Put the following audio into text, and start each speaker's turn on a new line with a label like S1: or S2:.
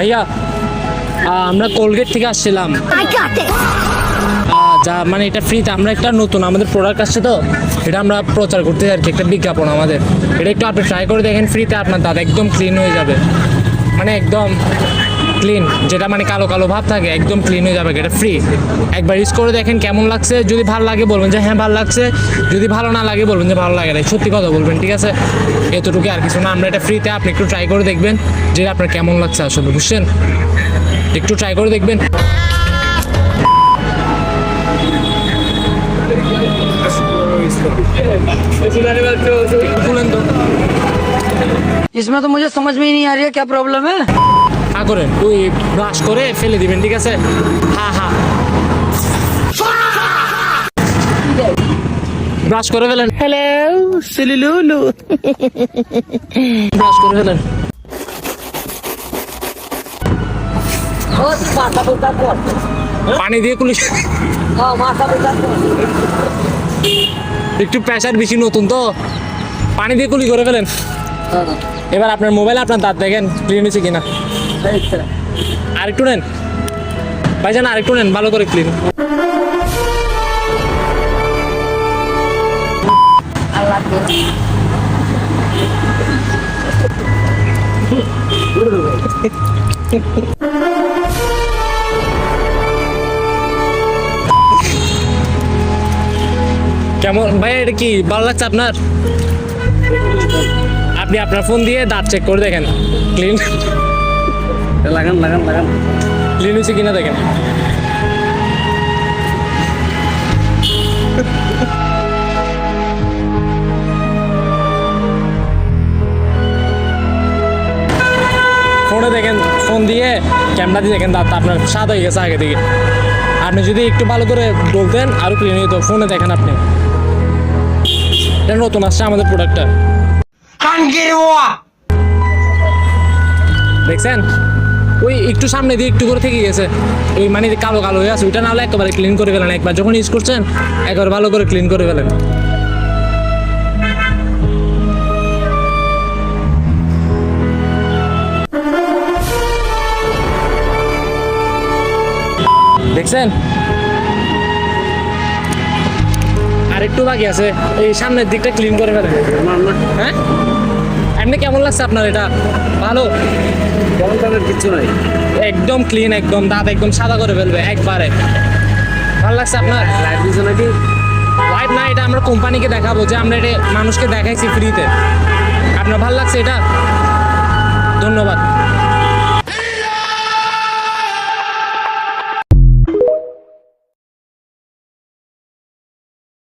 S1: ভাইয়া আমরা কোলগেট থেকে আসছিলাম। যা মানে এটা ফ্রিতে, আমরা একটা নতুন আমাদের প্রোডাক্ট আসছে তো, এটা আমরা প্রচার করতে আর কি, একটা বিজ্ঞাপন আমাদের। এটা একটু আপনি ট্রাই করে দেখেন ফ্রিতে, আপনার দাঁত একদম ক্লিন হয়ে যাবে, মানে একদম ক্লিন, যেটা মানে কালো কালো ভাব থাকে একদম ক্লিন হয়ে যাবে। এটা ফ্রি, একবার ইউজ করে দেখেন কেমন লাগছে। যদি ভালো লাগে বলবেন যে হ্যাঁ ভালো লাগছে, যদি ভালো না লাগে বলবেন যে ভালো লাগে না, সত্যি কথা বলবেন, ঠিক আছে? এতটুকু আর কিছু না। আমরা এটা ফ্রিতে, আপনি একটু ট্রাই করে দেখবেন যে আপনার কেমন লাগছে আসলে, বুঝছেন? একটু ট্রাই করে দেখবেন।
S2: इसमें तो मुझे समझ में ही नहीं आ रही है क्या प्रॉब्लम है।
S1: হা করেন, ওই ব্রাশ করে ফেলে দিবেন, ঠিক আছে? হ্যাঁ হ্যাঁ, ব্রাশ করে ফেলেন।
S2: हेलो सिलुलुलु।
S1: ব্রাশ করে ফেলেন। পানি দিয়ে কুলি, একটু প্রেশার বেশি, নতুন তো, পানি দিয়ে কুলি করে ফেলেন। এবার আপনার মোবাইলে আপনার দাঁত দেখেন ক্লিন হয়েছে কিনা। আরেকটু নেন ভাইজান, আরেকটু নেন, ভালো করে ক্লিন। কেমন ভাই, এটা কি ভালো লাগছে আপনার? আপনি আপনার ফোন দিয়ে দাঁত চেক করে দেখেন, ক্লিন
S2: लगान लगान लगान।
S1: ক্লিন হয়েছে কিনা দেখেন। ফোনে দেখেন, ফোন দিয়ে ক্যামেরা দিয়ে দেখেন দাঁত আপনার স্বাদ হয়ে গেছে আগে থেকে। আপনি যদি একটু ভালো করে বলতেন আরো ক্লিন হতো। ফোনে দেখেন আপনি, এটা নতুন আসছে আমাদের প্রোডাক্টটা, দেখছেন? ওই একটু সামনে দিয়ে একটু করে থেকে গেছে, ওই মানে কালো কালো হয়ে আছে, ওইটা না হলে একেবারে ক্লিন করে ফেলেন। একবার যখন ইউজ করছেন একবার ভালো করে ক্লিন করে ফেলেন। দেখছেন? আর একটু বাকি আছে, এই সামনের দিকটা ক্লিন করে ফেলেন। হ্যাঁ, এমনি কেমন লাগছে আপনার? এটা ভালো,
S2: किच्छु নাই,
S1: একদম ক্লিন, একদম দাঁত একদম সাদা করে ফেলবে একবারে। ভালো লাগছে আপনার?
S2: লাইট দিছো নাকি?
S1: লাইট না, এটা আমরা কোম্পানিকে দেখাবো যে আমরা এটা মানুষকে দেখাইছি ফ্রিতে। আপনার ভালো লাগছে এটা? ধন্যবাদ।